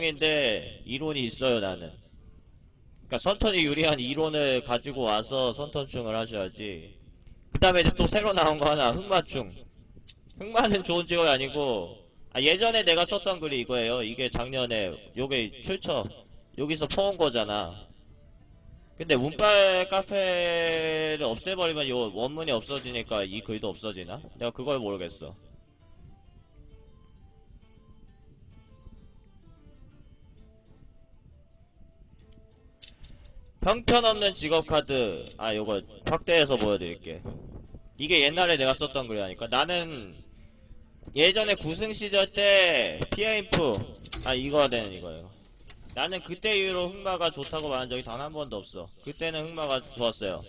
인데 이론이 있어요 나는. 그러니까 선턴이 유리한 이론을 가지고 와서 선턴충을 하셔야지. 그 다음에 이제 또 새로 나온 거 하나, 흑마충. 흑마는 좋은 직업이 아니고, 예전에 내가 썼던 글이 이거예요. 이게 작년에 요게 출처 여기서 퍼온 거잖아. 근데 운빨 카페를 없애버리면 요 원문이 없어지니까 이 글도 없어지나? 내가 그걸 모르겠어. 형편없는 직업 카드, 요거 확대해서 보여드릴게. 이게 옛날에 내가 썼던 글이라니까. 나는 예전에 구승 시절 때 피아인프, 이거가 되는 이거예요. 나는 그때 이후로 흑마가 좋다고 말한 적이 단 한 번도 없어. 그때는 흑마가 좋았어요.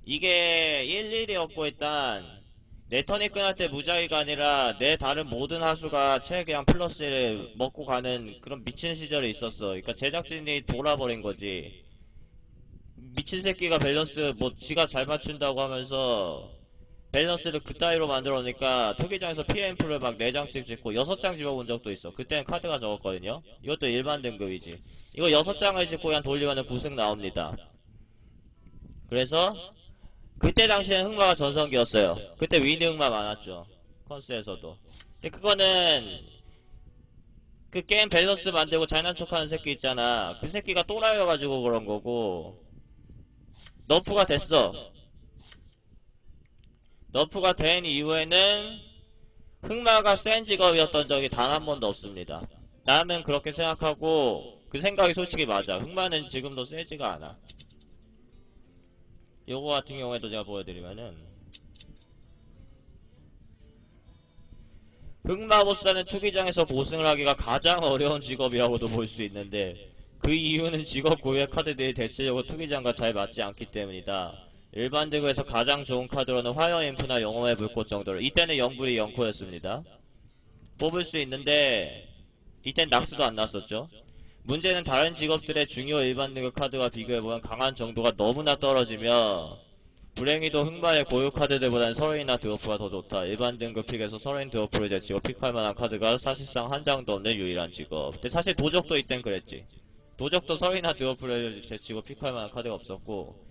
이게 1-1이었고 일단 내 턴이 끝날 때 무작위가 아니라 내 다른 모든 하수가 최대한 플러스를 먹고 가는 그런 미친 시절이 있었어. 그러니까 제작진이 돌아버린 거지. 미친 새끼가 밸런스 뭐 지가 잘 맞춘다고 하면서 밸런스를 그따위로 만들어 놓으니까 투기장에서 PM프를 막 4장씩 찍고 6장 집어본 적도 있어. 그때는 카드가 적었거든요. 이것도 일반 등급이지. 이거 6장을 찍고 그냥 돌리면 9승 나옵니다. 그래서 그때 당시엔 흑마가 전성기였어요. 그때 위드 흑마 많았죠. 컨스에서도. 근데 그거는 그 게임 밸런스 만들고 잘난 척하는 새끼 있잖아. 그 새끼가 또라이여가지고 그런 거고. 너프가 됐어. 너프가 된 이후에는 흑마가 센 직업이었던 적이 단 한 번도 없습니다. 나는 그렇게 생각하고 그 생각이 솔직히 맞아. 흑마는 지금도 세지가 않아. 요거 같은 경우에도 제가 보여드리면은 흑마보스는 투기장에서 고승을 하기가 가장 어려운 직업이라고도 볼 수 있는데 그 이유는 직업 고유의 카드들이 대체적으로 투기장과 잘 맞지 않기 때문이다. 일반 등급에서 가장 좋은 카드로는 화염 인프나 영혼의 불꽃 정도로, 이때는 영불이 0코였습니다. 뽑을 수 있는데 이땐 낙스도 안 났었죠. 문제는 다른 직업들의 중요 일반 등급 카드와 비교해보면 강한 정도가 너무나 떨어지며 불행히도 흑마의 고유 카드들보다는 서레이나 드워프가 더 좋다. 일반 등급 픽에서 서레인 드워프를 제치고 픽할 만한 카드가 사실상 한 장도 없는 유일한 직업. 근데 사실 도적도 이땐 그랬지. 도적도 서레이나 드워프를 제치고 픽할 만한 카드가 없었고,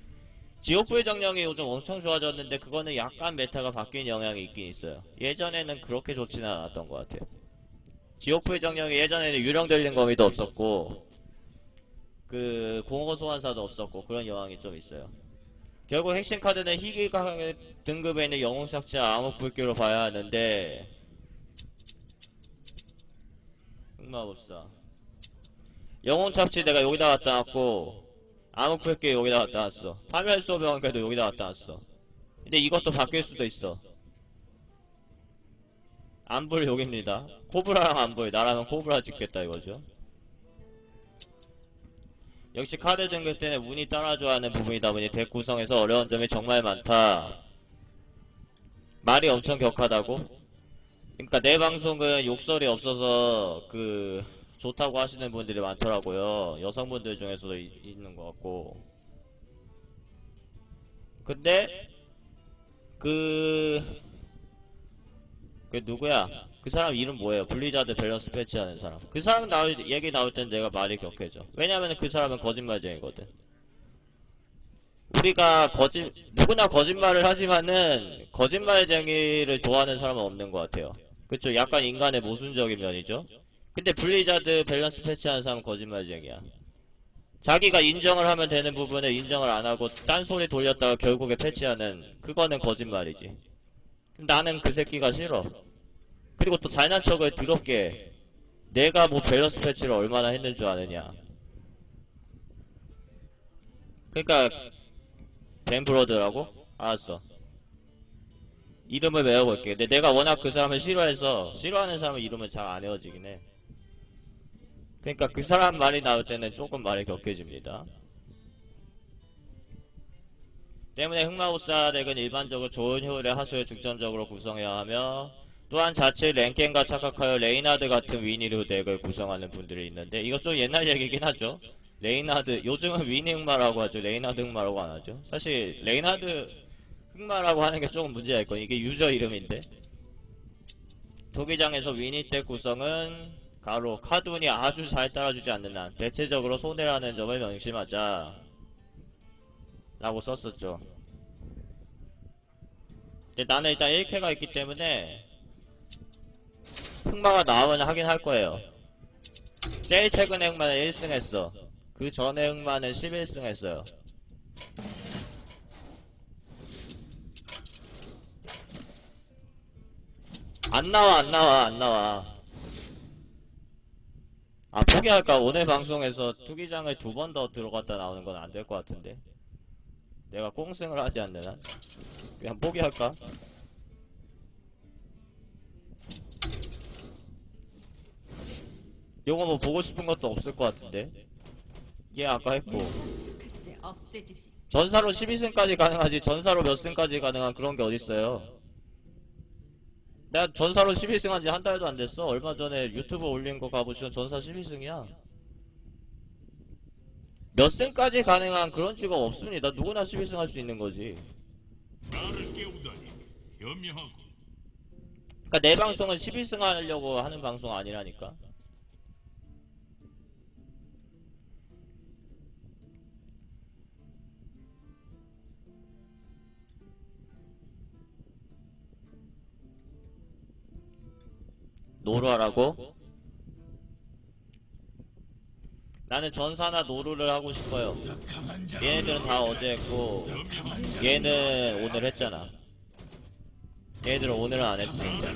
지옥불 정령이 요즘 엄청 좋아졌는데 그거는 약간 메타가 바뀐 영향이 있긴 있어요. 예전에는 그렇게 좋지는 않았던 것 같아요. 지옥불 정령이 예전에는 유령 들린 거미도 없었고 그 공허 소환사도 없었고 그런 영향이 좀 있어요. 결국 핵심 카드는 희귀가 등급에 있는 영웅 삭제 암흑불길로 봐야 하는데, 흑마법사 영웅 착취 내가 여기다 갖다 놨고 암흑불길 여기다 갖다 놨어. 파멸소병 그래도 여기다 갖다 놨어. 근데 이것도 바뀔 수도 있어. 안불 여기입니다. 코브라랑 안불, 나라면 코브라 찍겠다 이거죠. 역시 카드 등급 때는 운이 따라줘야 하는 부분이다 보니 덱 구성에서 어려운 점이 정말 많다. 말이 엄청 격하다고? 그러니까 내 방송은 욕설이 없어서 좋다고 하시는 분들이 많더라고요. 여성분들 중에서도 있는 것 같고. 근데 그... 그 누구야? 그 사람 이름 뭐예요? 블리자드 밸런스 패치하는 사람. 그 사람 얘기 나올 땐 내가 말이 격해져. 왜냐면 그 사람은 거짓말쟁이거든. 우리가 누구나 거짓말을 하지만은 거짓말쟁이를 좋아하는 사람은 없는 것 같아요. 그쵸? 약간 인간의 모순적인 면이죠. 근데 블리자드 밸런스 패치하는 사람은 거짓말쟁이야. 자기가 인정을 하면 되는 부분을 인정을 안 하고 딴소리 돌렸다가 결국에 패치하는, 그거는 거짓말이지. 나는 그 새끼가 싫어. 그리고 또 잘난 척을 더럽게, 내가 뭐 밸런스 패치를 얼마나 했는 줄 아느냐. 그러니까 벤브로드라고? 알았어. 이름을 외워볼게. 근데 내가 워낙 그 사람을 싫어해서, 싫어하는 사람은 이름을 잘 안 외워지긴 해. 그러니까 그 사람 말이 나올 때는 조금 말이 격해집니다. 때문에 흑마법사 덱은 일반적으로 좋은 효율의 하수를 중점적으로 구성해야 하며, 또한 자칫 랭켄과 착각하여 레이나드 같은 위니르 덱을 구성하는 분들이 있는데, 이거 좀 옛날 얘기긴 하죠. 레이나드, 요즘은 위니 흑마라고 하죠. 레이나드 흑마라고 안 하죠. 사실 레이나드 흑마라고 하는 게 조금 문제가 있거든요. 이게 유저 이름인데, 도기장에서 위니 덱 구성은 가로 카드운이 아주 잘 따라주지 않는 한 대체적으로 손해라는 점을 명심하자 라고 썼었죠. 근데 나는 일단 1쾌가 있기 때문에 흑마가 나오면 하긴 할 거예요. 제일 최근에 흑마는 1승 했어. 그 전에 흑마는 11승 했어요. 안 나와. 아, 포기할까? 오늘 방송에서 투기장을 2번 더 들어갔다 나오는 건 안 될 것 같은데. 내가 꽁승을 하지 않는 한. 그냥 포기할까? 요거 뭐 보고 싶은 것도 없을 것 같은데. 얘 아까 했고. 전사로 12승까지 가능하지, 전사로 몇 승까지 가능한 그런 게 어딨어요. 내가 전사로 12승 한지 한 달도 안 됐어. 얼마 전에 유튜브 올린 거 가보시면 전사 12승이야. 몇 승까지 가능한 그런 직업 없습니다. 누구나 12승 할 수 있는 거지. 나를 깨우다니 현명하고 그니까 내 방송은 12승 하려고 하는 방송 아니라니까. 노루하라고? 나는 전사나 노루를 하고 싶어요. 얘네들은 다 어제 했고 얘는 오늘 했잖아. 얘네들은 오늘은 안 했으니까.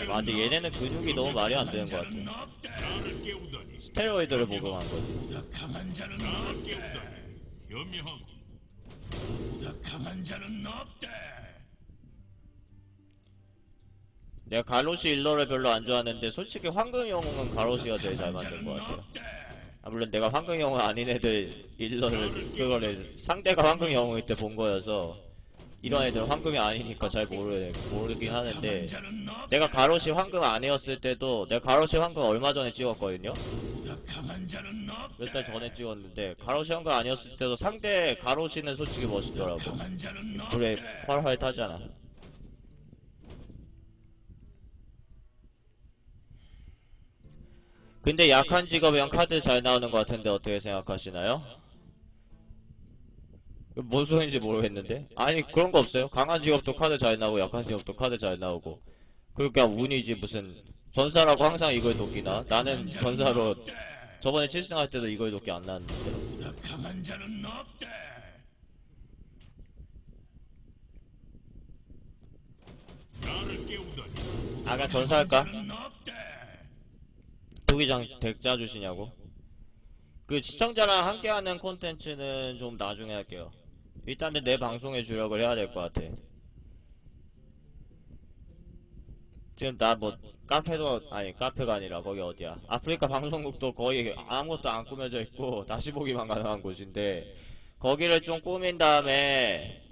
아 근데 얘네는 근육이 너무 말이 안 되는 것 같아. 스테로이드를 복용한 거지. 현명하고 내가 가로시 일러를 별로 안 좋아하는데 솔직히 황금 영웅은 가로시가 제일 잘 만든 것 같아요. 아 물론 내가 황금 영웅 아닌 애들 일러를 그거를 상대가 황금 영웅일 때 본 거여서 이런 애들은 황금이 아니니까 잘 모르긴 하는데 내가 가로시 황금 아니었을 때도 내가 가로시 황금 얼마 전에 찍었거든요. 몇 달 전에 찍었는데 가로시 황금 아니었을 때도 상대 가로시는 솔직히 멋있더라고. 불에 활활 타잖아. 근데 약한 직업이랑 카드 잘 나오는 것 같은데 어떻게 생각하시나요? 뭔 소리인지 모르겠는데? 아니 그런 거 없어요. 강한 직업도 카드 잘 나오고 약한 직업도 카드 잘 나오고 그러니까 운이지 무슨. 전사라고 항상 이걸 돕기나? 나는 전사로 저번에 7승 할 때도 이걸 돕기 안 나왔는데. 아까 전사할까? 도기장 덱 짜주시냐고? 그 시청자랑 함께하는 콘텐츠는 좀 나중에 할게요. 일단은 내 방송에 주력을 해야 될 것 같아. 지금 나 뭐 카페도 아니 카페가 아니라 거기 어디야? 아프리카 방송국도 거의 아무것도 안 꾸며져 있고 다시 보기만 가능한 곳인데 거기를 좀 꾸민 다음에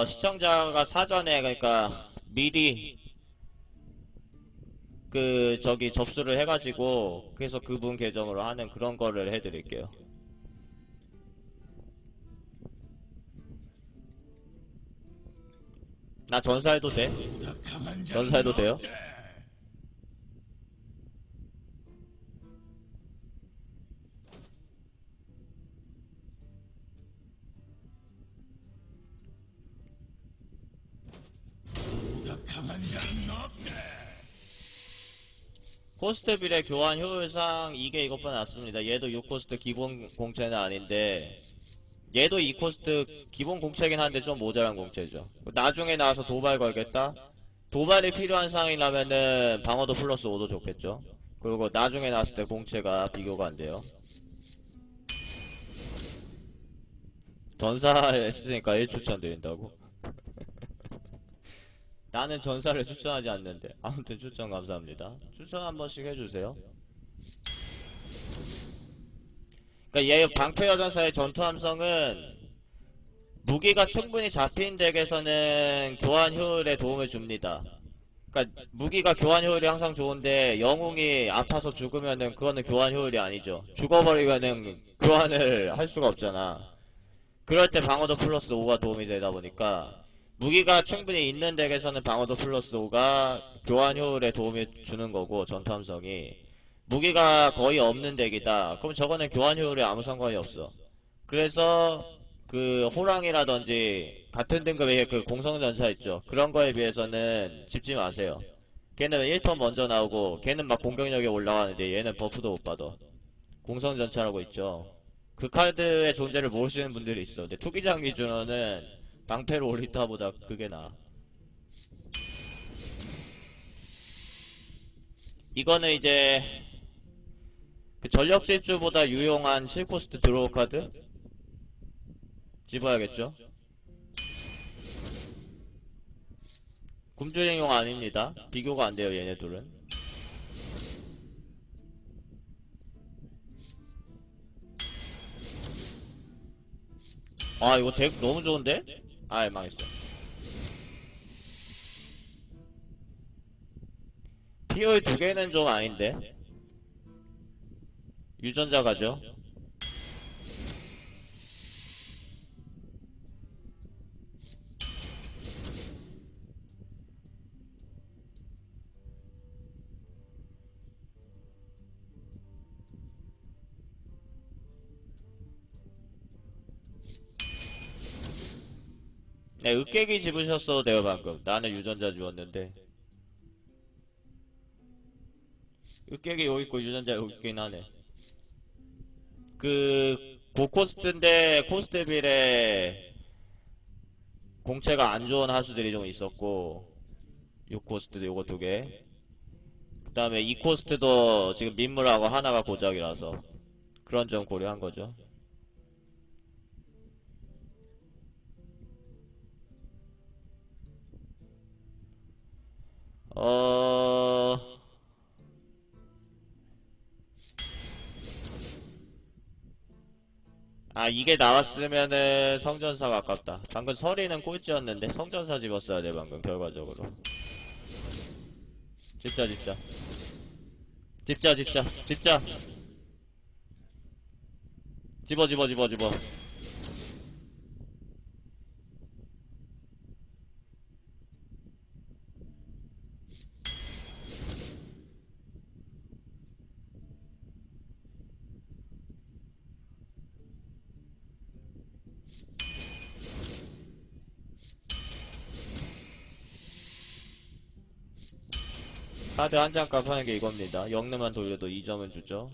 시청자가 사전에 그러니까 미리 그 저기 접수를 해가지고 그래서 그분 계정으로 하는 그런 거를 해드릴게요. 나 전사해도 돼? 전사해도 돼요? 코스트 비례 교환 효율상 이게 이것보다 낫습니다. 얘도 6코스트 기본 공채는 아닌데 얘도 2코스트 기본 공채긴 한데 좀 모자란 공채죠. 나중에 나와서 도발 걸겠다? 도발이 필요한 상황이라면은 방어도 플러스 5도 좋겠죠. 그리고 나중에 나왔을 때 공채가 비교가 안 돼요. 전사 했으니까 1추천 드린다고? 나는 전사를 추천하지 않는데 아무튼 추천 감사합니다. 추천 한 번씩 해주세요. 그러니까 얘 방패여전사의 전투 함성은 무기가 충분히 잡힌 덱에서는 교환 효율에 도움을 줍니다. 그러니까 무기가 교환 효율이 항상 좋은데 영웅이 아파서 죽으면은 그거는 교환 효율이 아니죠. 죽어버리면은 교환을 할 수가 없잖아. 그럴 때 방어도 플러스 5가 도움이 되다 보니까 무기가 충분히 있는 덱에서는 방어도 플러스 5가 교환 효율에 도움이 주는 거고, 전투함성이. 무기가 거의 없는 덱이다. 그럼 저거는 교환 효율에 아무 상관이 없어. 그래서 그 호랑이라든지 같은 등급의 그 공성전차 있죠. 그런 거에 비해서는 짚지 마세요. 걔는 1턴 먼저 나오고 걔는 막 공격력이 올라가는데 얘는 버프도 못 받아. 공성전차라고 있죠. 그 카드의 존재를 모르시는 분들이 있어. 근데 투기장 기준으로는 방패로 올리타보다 그게 나아. 이거는 이제 그 전력 질주보다 유용한 7코스트 드로우 카드 집어야겠죠. 굶주림용 아닙니다. 비교가 안 돼요 얘네들은. 아 이거 덱 너무 좋은데? 아 망했어. POE 두 개는 좀 아닌데. 유전자 가죠. 네, 으깨기 집으셨어도 돼요 방금. 나는 유전자 주었는데. 으깨기 여기 있고 유전자 여기 있긴 하네. 그 고코스트인데 코스트빌에 공채가 안 좋은 하수들이 좀 있었고 6코스트도 요거 두 개. 그 다음에 2코스트도 지금 민물하고 하나가 고작이라서 그런 점 고려한 거죠. 어... 아 이게 나왔으면은 성전사가 아깝다. 방금 서리는 꼴찌였는데 성전사 집었어야 돼 방금 결과적으로. 집자 집자 집자 집자 집자 집어 집어 집어 집어. 카드 한 장 값 하는 게 이겁니다. 영능만 돌려도 2점은 주죠.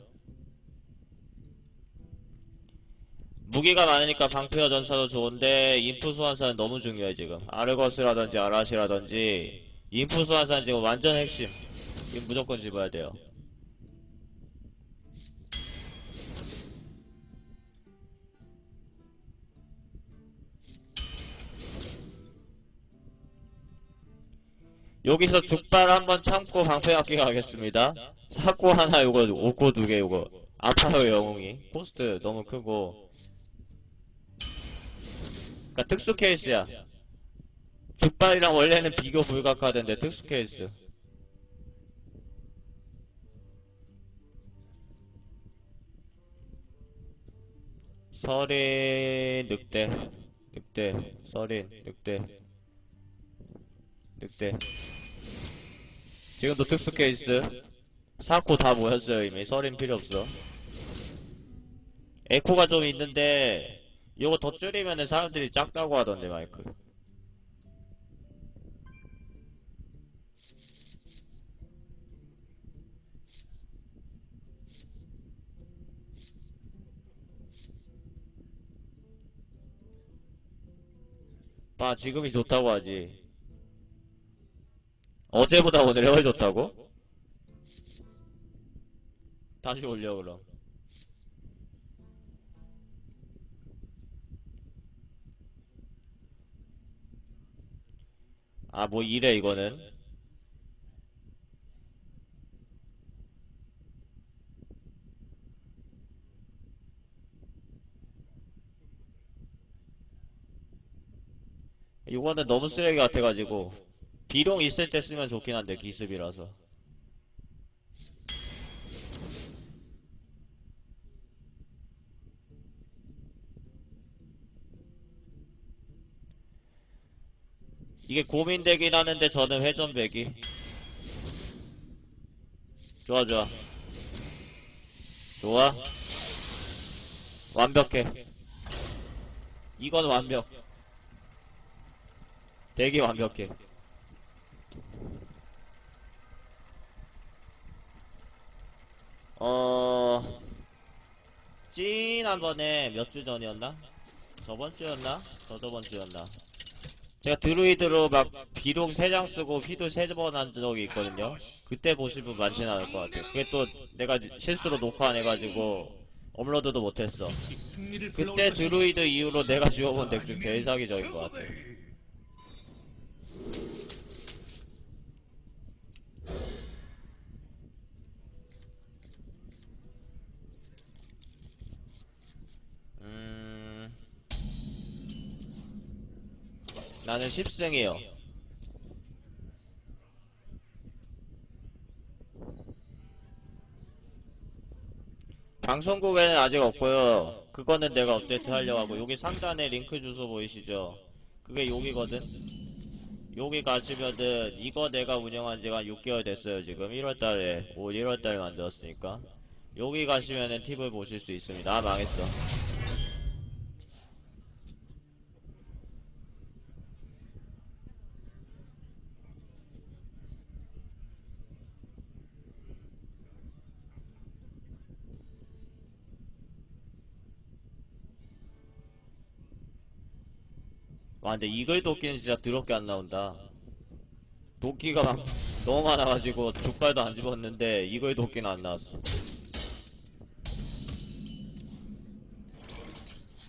무기가 많으니까 방패와 전사도 좋은데 인프 소환사는 너무 중요해 지금. 아르거스라든지 아라시라든지 인프 소환사는 지금 완전 핵심. 이거 무조건 집어야 돼요. 여기서 죽발 한번 참고 방패 아끼 가겠습니다. 사고 하나 요거 오고 두 개 요거 아파요 영웅이. 코스트 너무 크고. 그니까 특수 케이스야. 죽발이랑 원래는 비교 불가 카드인데 특수 케이스. 서린 늑대 늑대 서린 늑대 늑대. 지금도 특수 케이스. 사코 다 모였어요 이미. 서린 필요 없어. 에코가 좀 있는데 이거 더 줄이면은 사람들이 작다고 하던데 마이크. 봐 지금이 좋다고 하지. 어제보다 오늘 훨 좋다고? 다시 올려 그럼. 아 뭐 이래 이거는. 이거는 너무 쓰레기 같아가지고 비룡 있을 때 쓰면 좋긴 한데 기습이라서. 이게 고민되긴 하는데 저는 회전배기. 좋아 좋아 좋아. 완벽해. 이건 완벽. 되게 완벽해. 지난번에 몇 주 전이었나? 저번 주였나? 저저번 주였나? 제가 드루이드로 막 비록 3장 쓰고 휘도 3번 한 적이 있거든요. 그때 보실 분 많지는 않을 것 같아요. 그게 또 내가 실수로 녹화 안 해가지고 업로드도 못했어. 승리를 그때 드루이드 이후로 내가 지워본 덱 중 제일 사기적인 것 같아. 나는 10승이요. 방송국에는 아직 없고요. 그거는 내가 업데이트 하려고 하고, 여기 상단에 링크 주소 보이시죠? 그게 여기거든? 여기 가시면은 이거 내가 운영한 지가 한 6개월 됐어요. 지금 1월달에 1월달에 만들었으니까 여기 가시면은 팁을 보실 수 있습니다. 아 망했어. 와 근데 이글 도끼는 진짜 더럽게 안 나온다. 도끼가 막 너무 많아가지고 족발도 안 집었는데 이글 도끼는 안 나왔어.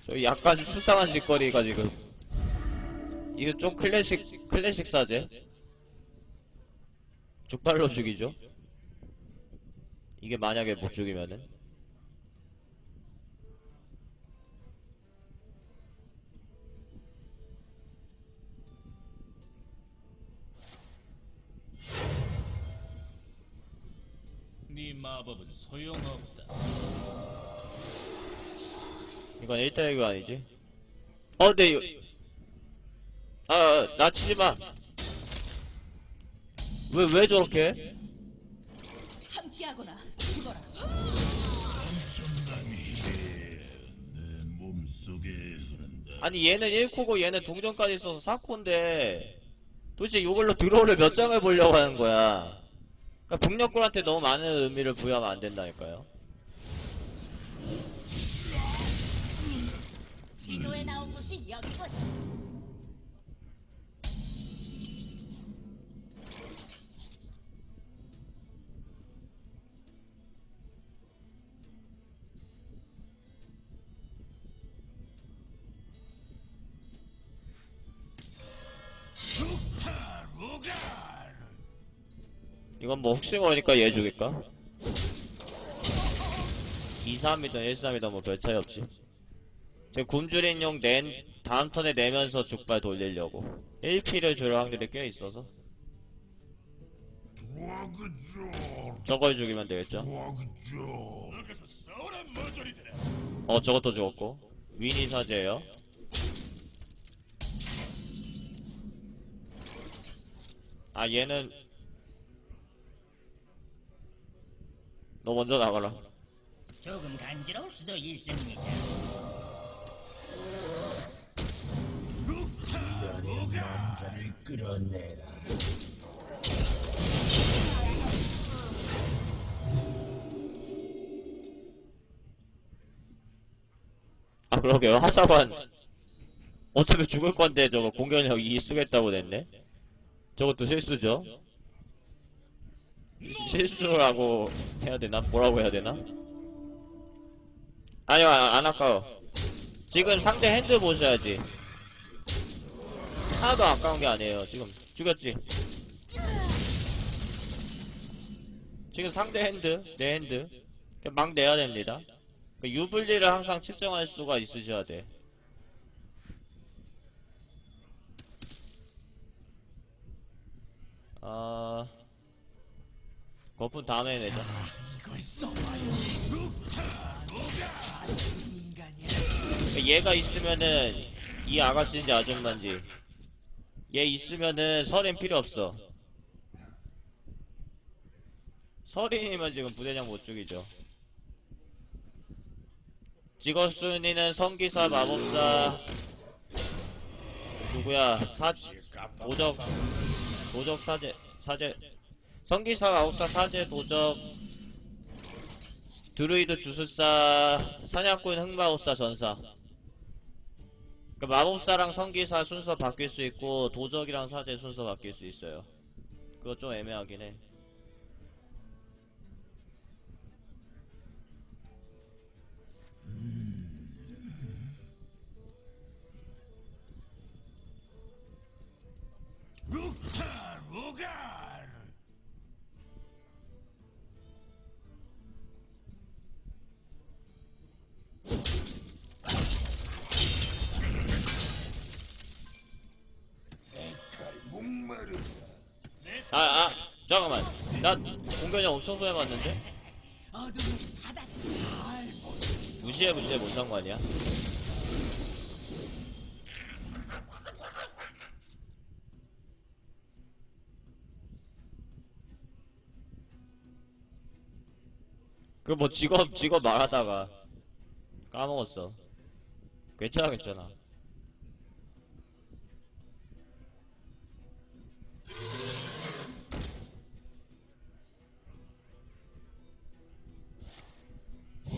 저 약간 수상한 짓거리가 지금. 이거 좀 클래식 사제? 족발로 죽이죠? 이게 만약에 못 죽이면은? 네 마법은 소용없다. 이건 1대1가 아니지? 근데 이거 나 치지마. 왜 저렇게 해? 함께하거나 죽어라. 내 몸속에 흐른다. 아니 얘는 1코고 얘는 동전까지 있어서 4코인데 도대체 이걸로 드로우를 몇 장을 보려고 하는 거야. 그러니까 북녘굴한테 너무 많은 의미를 부여하면 안 된다니까요. 지도에 나온 곳이 여기군. 이건 뭐 혹시 모르니까 얘 죽일까? 2-3이든 1-3이든 뭐 별 차이 없지. 지금 굶주린용 다음 턴에 내면서 죽발 돌리려고 1피를 줄 확률이 꽤 있어서 저걸 죽이면 되겠죠. 나가서 싸우란 머저리들아. 저것도 죽었고 위니 사제예요. 아 얘는 너 먼저 나가라. 조금 간지러울 수도 있습니다. 남자를 끌어내라. 아 그러게요. 하사관 어차피 죽을 건데 저거 공격력 2 쓰겠다고 냈네. 저것도 실수죠. 실수라고 해야 되나? 뭐라고 해야 되나? 아니요 안 아까워. 지금 상대 핸드 보셔야지. 하나도 아까운 게 아니에요. 지금 죽였지. 지금 상대 핸드, 내 핸드 막 내야 됩니다. 유불리를 항상 측정할 수가 있으셔야 돼. 거품 다음에 내자. 얘가 있으면은 이 아가씨인지 아줌마인지 얘 있으면은 서린 필요 없어. 서린이면 지금 부대장 못 죽이죠. 직업 순위는 성기사, 마법사, 누구야? 도적, 도적 사제. 성기사, 마법사, 사제, 도적, 드루이드, 주술사, 사냥꾼, 흑마법사, 전사. 그 마법사랑 성기사 순서 바뀔 수 있고 도적이랑 사제 순서 바뀔 수 있어요. 그거 좀 애매하긴 해. 루타 루갈. 잠깐만. 나 공격력 엄청 소해봤는데? 무시해 못한 거 아니야? 그 뭐 직업 말하다가 까먹었어. 괜찮아.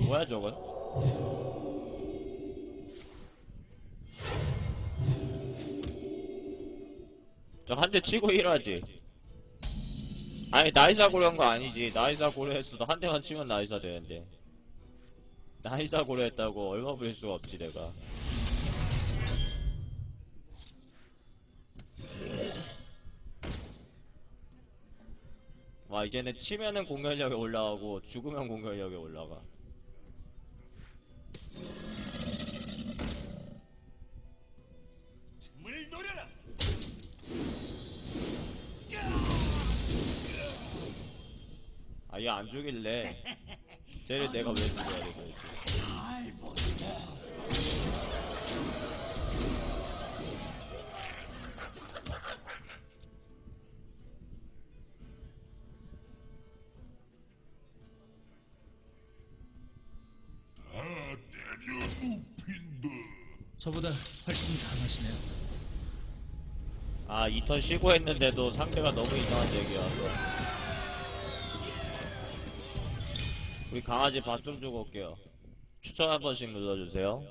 뭐야 저건? 저 한 대 치고 일하지. 아니 나이사 고려한 거 아니지. 나이사 고려했어도 한 대만 치면 나이사 되는데. 나이사 고려했다고 얼마 부릴 수가 없지 내가. 와 이제는 치면은 공격력이 올라가고 죽으면 공격력이 올라가. 물 노려라. 아 얘 안 죽일래. 쟤를 내가 왜 죽여야 돼 도대체. 다 때려 눕힌다. 저보다 훨씬 강하시네요. 아 2턴 쉬고 했는데도 상태가 너무 이상한 얘기야. 우리 강아지 밥 좀 주고 올게요. 추천 한 번씩 눌러주세요.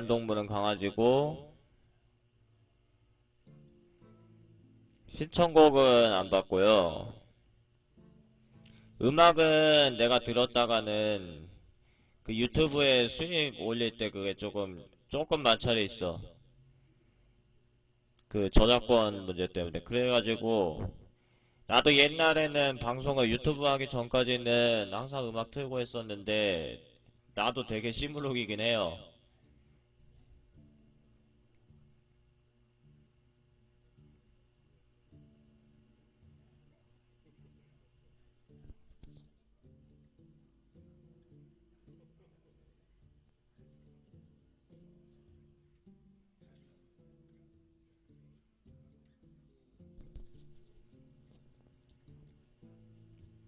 애완동물은 강아지고 신청곡은 안 받고요. 음악은 내가 들었다가는 그 유튜브에 순위 올릴 때 그게 조금 마찰이 있어. 그 저작권 문제 때문에. 그래가지고 나도 옛날에는 방송을 유튜브 하기 전까지는 항상 음악 틀고 했었는데 나도 되게 시무룩이긴 해요.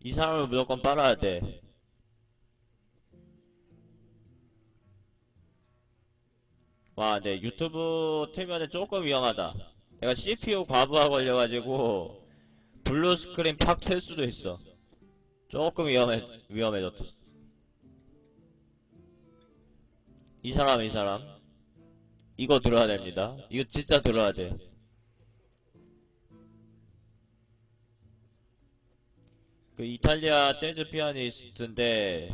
이 사람을 무조건 빨아야 돼. 와, 네, 유튜브 틀면은 조금 위험하다. 내가 CPU 과부하 걸려가지고 블루 스크린 팍 틀 수도 있어. 조금 위험해졌어. 이 사람. 이거 들어야 됩니다. 이거 진짜 들어야 돼. 그 이탈리아 재즈 피아니스트인데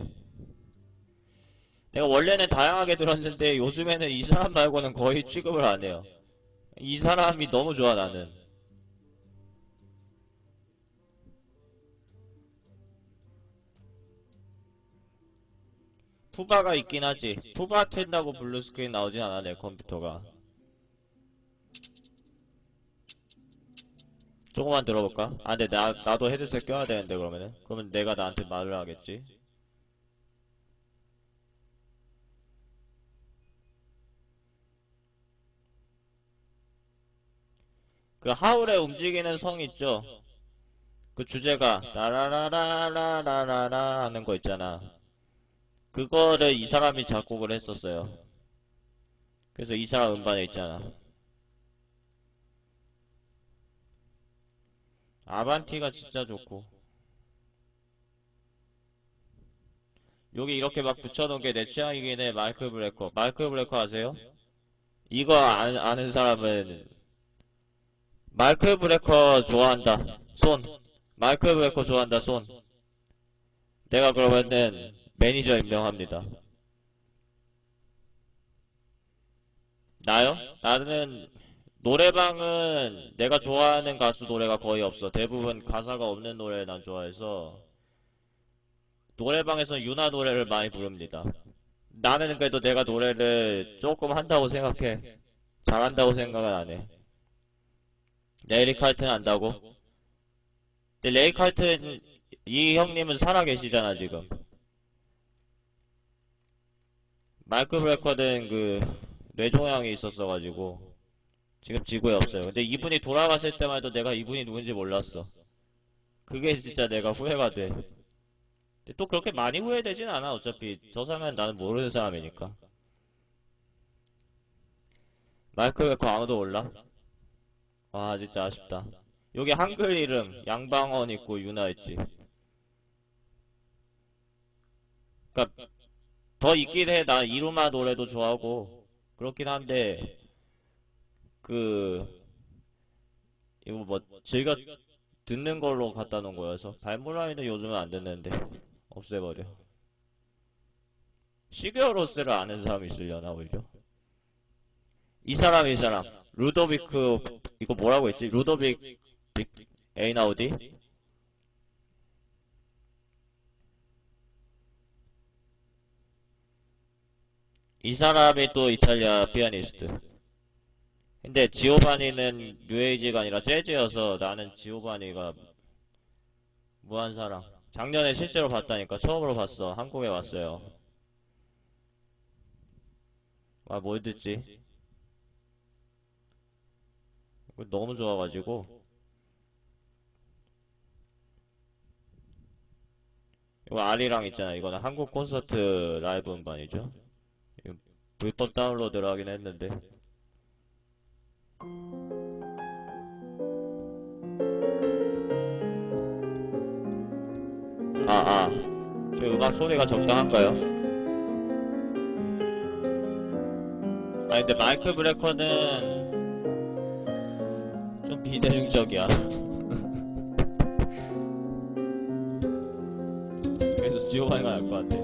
내가 원래는 다양하게 들었는데 요즘에는 이 사람 말고는 거의 취급을 안 해요. 이 사람이 너무 좋아 나는. 푸바가 있긴 하지. 푸바 튼다고 블루스크린 나오진 않아 내 컴퓨터가. 조금만 들어볼까? 아 근데 나도 헤드셋 껴야 되는데 그러면 내가 나한테 말을 하겠지. 그 하울의 움직이는 성 있죠? 그 주제가 라라라라라라라 하는 거 있잖아. 그거를 이 사람이 작곡을 했었어요. 그래서 이 사람 음반에 있잖아. 아반티가 진짜 좋고. 여기 이렇게 막 붙여놓은 게 내 취향이긴 해. 마이클 브레커. 마이클 브레커 아세요? 이거 아는 사람은 마이클 브레커 좋아한다. 손. 마이클 브레커 좋아한다. 손. 내가 그러면은 매니저 임명합니다. 나요? 나는 노래방은 내가 좋아하는 가수 노래가 거의 없어. 대부분 가사가 없는 노래를 난 좋아해서 노래방에서 유나 노래를 많이 부릅니다. 나는 그래도 내가 노래를 조금 한다고 생각해. 잘한다고 생각은 안 해. 레이리 칼튼 안다고? 근데 레이 칼튼 이 형님은 살아 계시잖아 지금. 마이크 브레커는 그 뇌종양이 있었어가지고 지금 지구에 없어요. 근데 이분이 돌아갔을 때만 해도 내가 이분이 누군지 몰랐어. 그게 진짜 내가 후회가 돼. 근데 또 그렇게 많이 후회되진 않아. 어차피 저 사람은 나는 모르는 사람이니까. 마이크 브레커 아무도 몰라? 와 진짜 아쉽다. 여기 한글 이름 양방원 있고 유나 있지. 그니까 더 있긴 해. 나 이루마 노래도 좋아하고 그렇긴 한데 그 이거 뭐 즐겨 듣는 걸로 갖다 놓은 거여서 발무라이는 요즘은 안 듣는데 없애버려. 시그어로스를 아는 사람이 있으려나 오히려. 이 사람 루도비크 이거 뭐라고 했지? 루도빅 에이나우디? 이 사람이 또 이탈리아 피아니스트. 근데 지오바니는 뉴에이지가 아니라 재즈여서 나는 지오바니가 무한사랑. 작년에 실제로 봤다니까. 처음으로 봤어. 한국에 왔어요. 아, 뭘 듣지? 이거 너무 좋아가지고. 이거 아리랑 있잖아. 이거는 한국 콘서트 라이브 음반이죠. 이거 불법 다운로드를 하긴 했는데. 저 음악 소리가 적당한가요? 아니 근데 마이클 브레커는 좀 비대중적이야. 그래서 지오가이가 나을 것 같아.